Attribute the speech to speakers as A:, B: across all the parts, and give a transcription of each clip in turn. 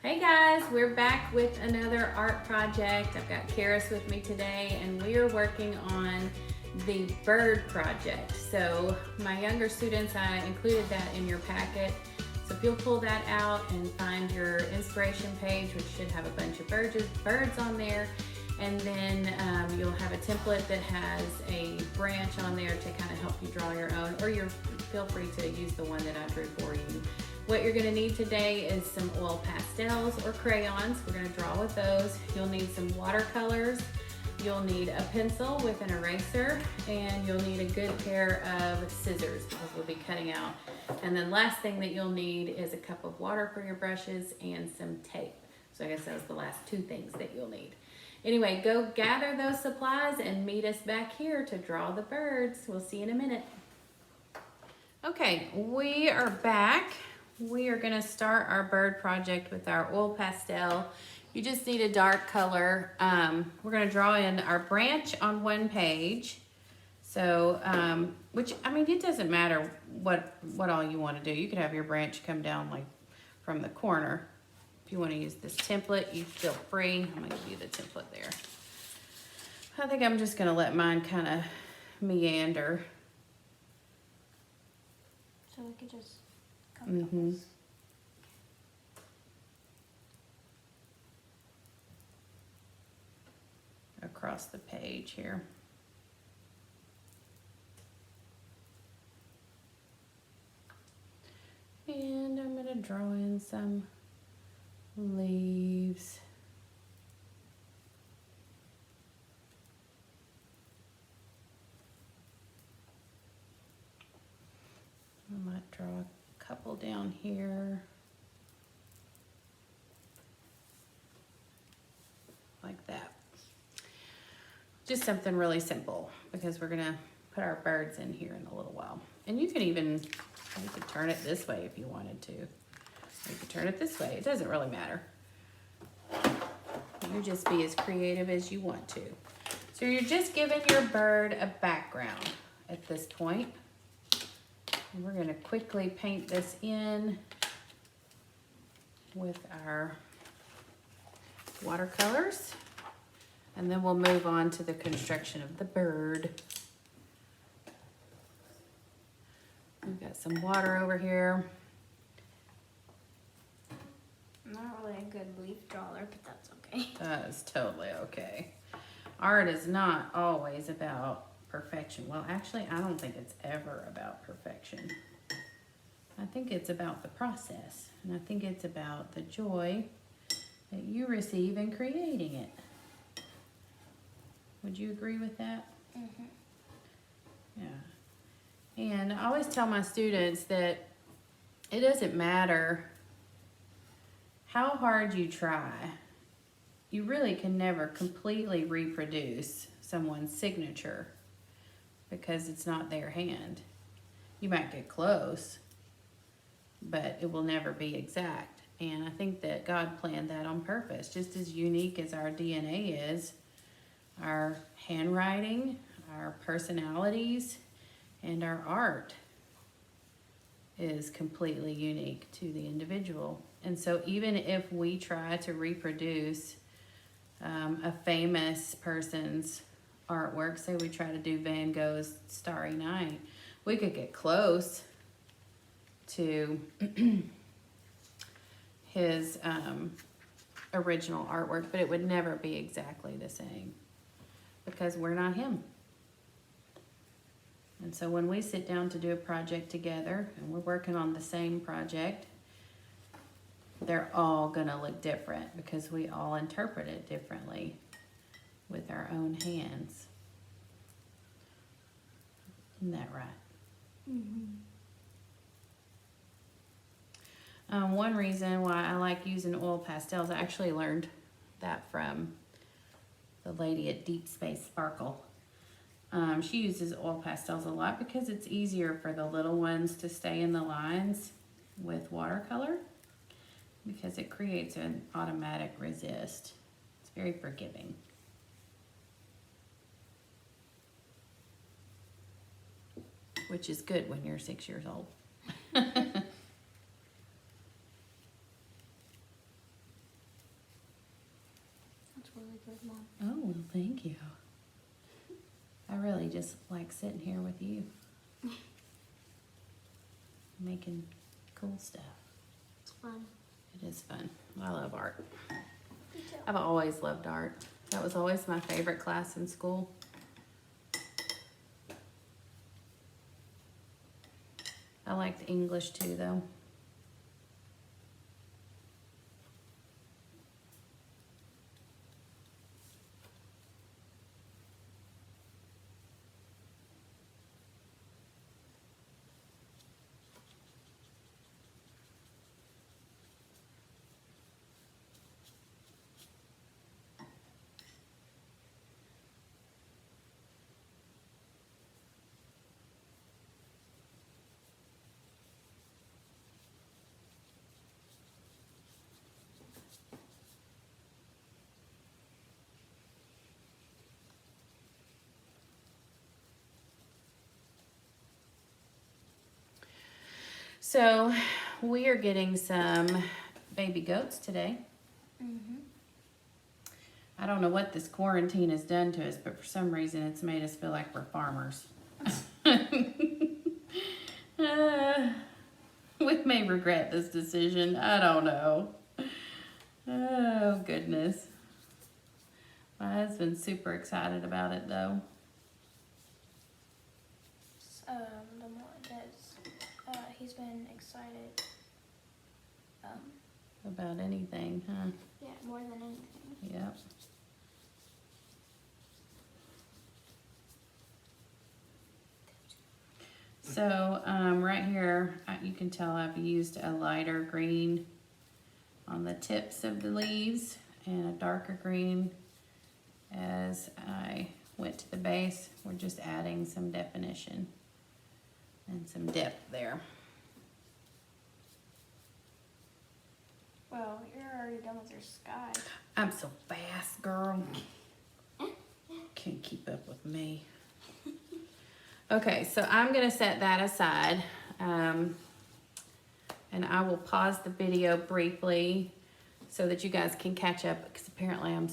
A: Hey guys, we're back with another art project. I've got Karis with me today and we are working on the bird project. So my younger students, I included that in your packet. So if you'll pull that out and find your inspiration page, which should have a bunch of birds on there, and then you'll have a template that has a branch on there to kind of help you draw your own, or feel free to use the one that I drew for you. What you're gonna need today is some oil pastels or crayons. We're gonna draw with those. You'll need some watercolors. You'll need a pencil with an eraser, and you'll need a good pair of scissors because we'll be cutting out. And then last thing that you'll need is a cup of water for your brushes and some tape. So I guess that was the last two things that you'll need. Anyway, go gather those supplies and meet us back here to draw the birds. We'll see you in a minute. Okay, we are back. We are gonna start our bird project with our oil pastel. You just need a dark color. We're gonna draw in our branch on one page. So, which, I mean, it doesn't matter what all you wanna do. You could have your branch come down like from the corner. If you wanna use this template, you feel free. I'm gonna give you the template there. I think I'm just gonna let mine kind of meander.
B: So we could just come
A: across the page here. And I'm gonna draw in some leaves. I might draw a couple down here. Like that. Just something really simple because we're gonna put our birds in here in a little while. And you could turn it this way if you wanted to. You could turn it this way. It doesn't really matter. You just be as creative as you want to. So you're just giving your bird a background at this point. And we're gonna quickly paint this in with our watercolors. And then we'll move on to the construction of the bird. We've got some water over here.
B: I'm not really a good leaf drawer, but that's okay.
A: That is totally okay. Art is not always about perfection. Well, actually, I don't think it's ever about perfection. I think it's about the process. And I think it's about the joy that you receive in creating it. Would you agree with that?
B: Mm-hmm.
A: Yeah. And I always tell my students that it doesn't matter how hard you try. You really can never completely reproduce someone's signature because it's not their hand. You might get close, but it will never be exact. And I think that God planned that on purpose. Just as unique as our DNA is, our handwriting, our personalities, and our art is completely unique to the individual. And so even if we try to reproduce a famous person's artwork, say we try to do Van Gogh's Starry Night, we could get close to his original artwork, but it would never be exactly the same because we're not him. And so when we sit down to do a project together and we're working on the same project, they're all gonna look different because we all interpret it differently with our own hands. Isn't that right?
B: Mm-hmm.
A: One reason why I like using oil pastels, I actually learned that from the lady at Deep Space Sparkle. She uses oil pastels a lot because it's easier for the little ones to stay in the lines with watercolor because it creates an automatic resist. It's very forgiving. Which is good when you're 6 years old.
B: really good, Mom.
A: Oh, well, thank you. I really just like sitting here with you. Making cool stuff.
B: It's fun.
A: It is fun. I love art.
B: Me too.
A: I've always loved art. That was always my favorite class in school. I liked English too, though. So we are getting some baby goats today. I don't know what this quarantine has done to us, but for some reason it's made us feel like we're farmers. We may regret this decision. I don't know. Oh, goodness. My husband's super excited about it, though.
B: The more he's been excited.
A: About anything, huh?
B: Yeah, more than anything.
A: Yep. So right here, you can tell I've used a lighter green on the tips of the leaves and a darker green as I went to the base. We're just adding some definition and some depth there.
B: Well, you're already done with your sky.
A: I'm so fast, girl. Can't keep up with me. Okay, so I'm gonna set that aside, and I will pause the video briefly so that you guys can catch up, because apparently I'm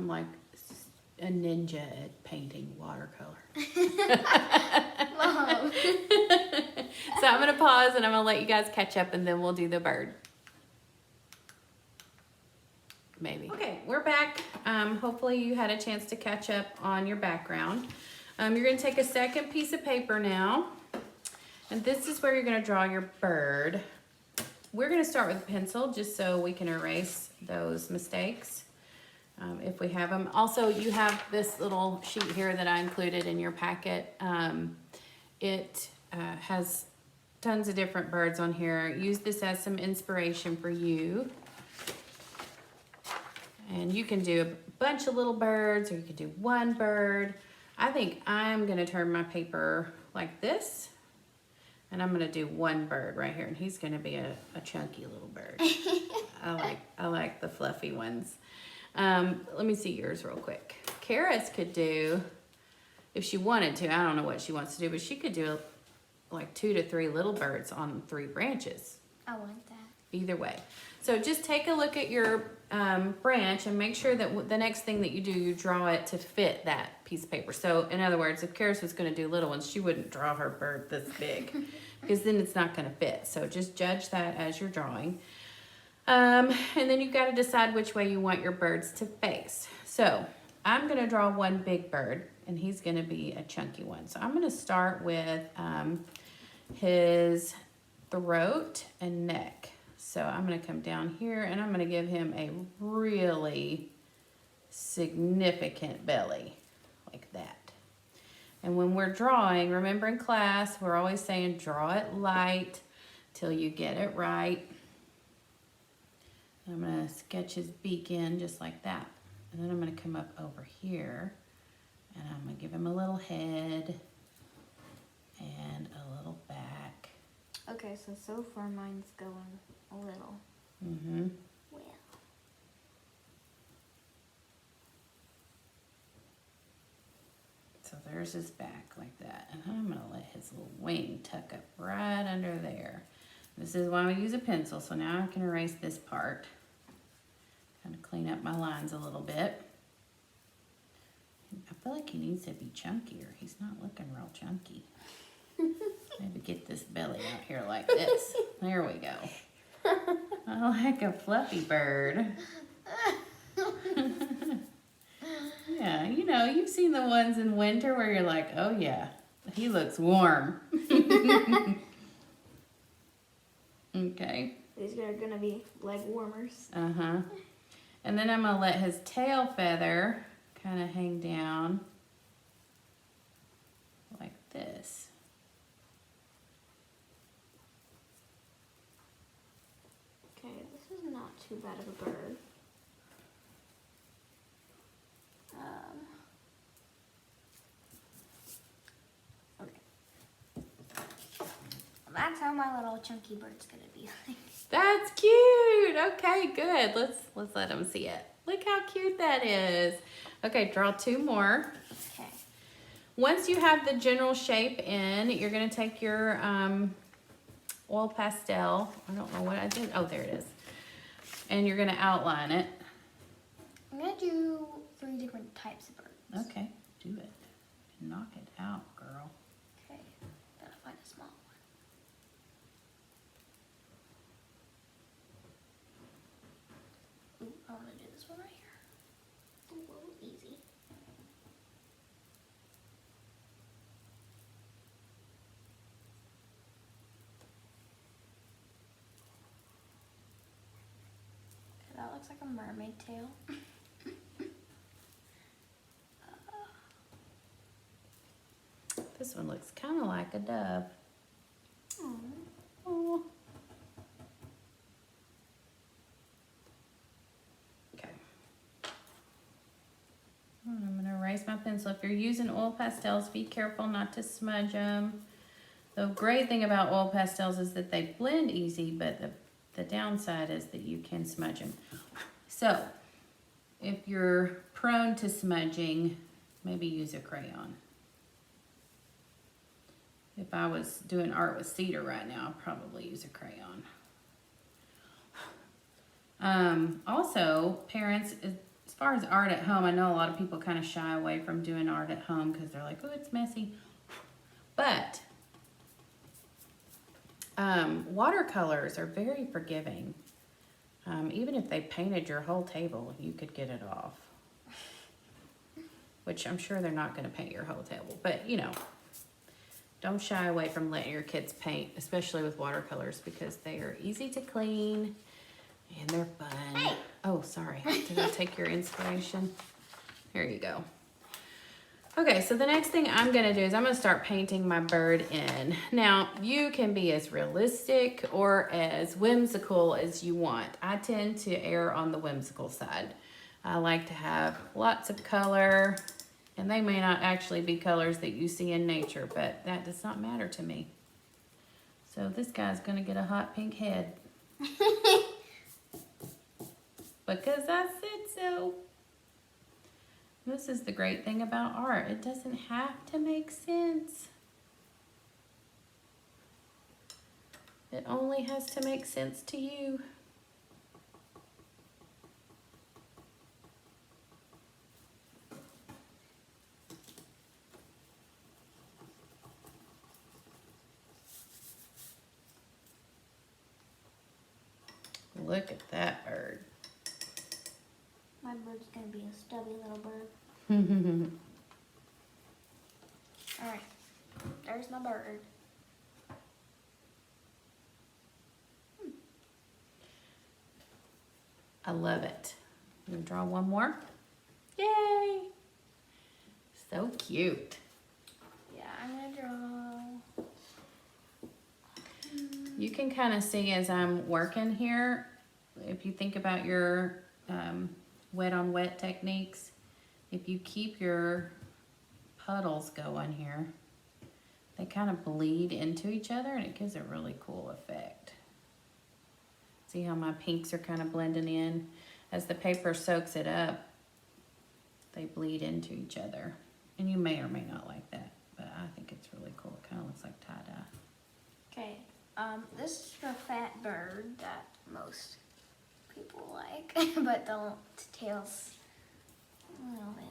A: like a ninja at painting watercolor.
B: Mom.
A: So I'm gonna pause and I'm gonna let you guys catch up, and then we'll do the bird. Maybe. Okay, we're back. Hopefully you had a chance to catch up on your background. You're gonna take a second piece of paper now, and this is where you're gonna draw your bird. We're gonna start with a pencil just so we can erase those mistakes if we have them. Also, you have this little sheet here that I included in your packet. It has tons of different birds on here. Use this as some inspiration for you. And you can do a bunch of little birds, or you can do one bird. I think I'm gonna turn my paper like this, and I'm gonna do one bird right here, and he's gonna be a chunky little bird. I like the fluffy ones. Let me see yours real quick. Karis could do, if she wanted to, I don't know what she wants to do, but she could do like 2 to 3 little birds on 3 branches.
B: I want that.
A: Either way. So just take a look at your branch and make sure that the next thing that you do, you draw it to fit that piece of paper. So in other words, if Karis was going to do little ones, she wouldn't draw her bird this big because then it's not going to fit. So just judge that as you're drawing. And then you've got to decide which way you want your birds to face. So I'm going to draw one big bird, and he's going to be a chunky one. So I'm going to start with his throat and neck. So I'm going to come down here, and I'm going to give him a really significant belly, like that. And when we're drawing, remember in class, we're always saying draw it light till you get it right. I'm going to sketch his beak in just like that. And then I'm going to come up over here, and I'm going to give him a little head and a little back.
B: Okay, so far mine's going a little.
A: Mm-hmm.
B: Well.
A: So there's his back like that. And I'm going to let his little wing tuck up right under there. This is why we use a pencil. So now I can erase this part. Kind of clean up my lines a little bit.
C: I feel like he needs to be chunkier. He's not looking real chunky. Maybe get this belly out here like this. There we go. I like a fluffy bird. Yeah, you know, you've seen the ones in winter where you're like, oh yeah, he looks warm. Okay.
B: These are gonna be leg warmers.
C: Uh-huh. And then I'm gonna let his tail feather kind of hang down like this.
B: Okay, this is not too bad of a bird. Okay. That's how my little chunky bird's gonna be like.
A: That's cute. Okay, good. Let's let them see it. Look how cute that is. Okay, draw 2 more.
B: Okay.
A: Once you have the general shape in, you're gonna take your oil pastel. I don't know what I did. Oh, there it is. And you're gonna outline it.
B: I'm gonna do 3 different types of birds.
C: Okay, do it. Knock it out, girl.
B: Okay. Gotta find a small one. Ooh, I wanna do this one right here. Ooh, easy. Okay, that looks like a mermaid tail.
A: This one looks kind of like a dove.
B: Aww.
A: Oh. Okay. I'm going to erase my pencil. If you're using oil pastels, be careful not to smudge them. The great thing about oil pastels is that they blend easy, but the downside is that you can smudge them. So, if you're prone to smudging, maybe use a crayon. If I was doing art with cedar right now, I'd probably use a crayon. Also, parents, as far as art at home, I know a lot of people kind of shy away from doing art at home because they're like, oh, it's messy. But watercolors are very forgiving. Even if they painted your whole table, you could get it off. Which I'm sure they're not going to paint your whole table, but you know. Don't shy away from letting your kids paint, especially with watercolors, because they are easy to clean and they're fun.
B: Hey.
A: Oh, sorry. Did I take your inspiration? Here you go. Okay, so the next thing I'm gonna do is I'm gonna start painting my bird in. Now, you can be as realistic or as whimsical as you want. I tend to err on the whimsical side. I like to have lots of color. And they may not actually be colors that you see in nature, but that does not matter to me. So this guy's gonna get a hot pink head. Because I said so. This is the great thing about art. It doesn't have to make sense. It only has to make sense to you. Look at that bird.
B: My bird's gonna be a stubby little bird. Alright, there's my bird.
A: I love it. I'm gonna draw one more. Yay! So cute.
B: Yeah, I'm gonna draw.
A: You can kind of see as I'm working here, if you think about your wet on wet techniques, if you keep your puddles going here, they kind of bleed into each other and it gives a really cool effect. See how my pinks are kind of blending in? As the paper soaks it up, they bleed into each other. And you may or may not like that, but I think it's really cool. It kind of looks like tie-dye.
B: Okay, this is the fat bird that most people like, but the tail's a little bit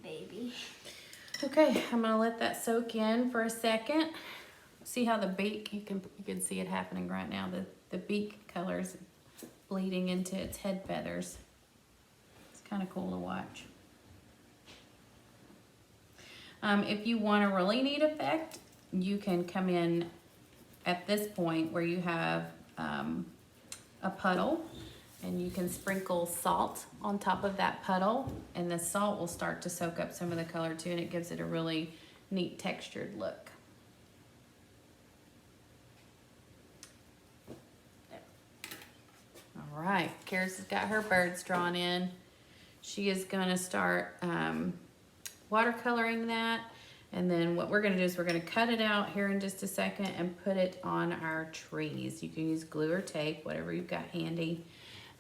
B: baby.
A: Okay, I'm gonna let that soak in for a second. See how the beak, you can see it happening right now. The beak colors bleeding into its head feathers. It's kind of cool to watch. If you want a really neat effect, you can come in at this point where you have a puddle, and you can sprinkle salt on top of that puddle, and the salt will start to soak up some of the color too, and it gives it a really neat textured look. All right, Karis has got her birds drawn in. She is gonna start watercoloring that, and then what we're gonna do is we're gonna cut it out here in just a second and put it on our trees. You can use glue or tape, whatever you've got handy,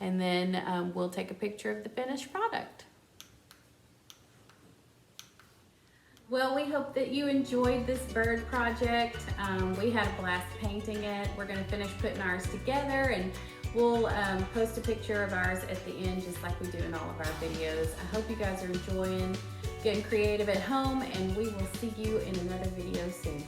A: and then we'll take a picture of the finished product. Well, we hope that you enjoyed this bird project. We had a blast painting it. We're gonna finish putting ours together, and we'll post a picture of ours at the end, just like we do in all of our videos. I hope you guys are enjoying getting creative at home, and we will see you in another video soon.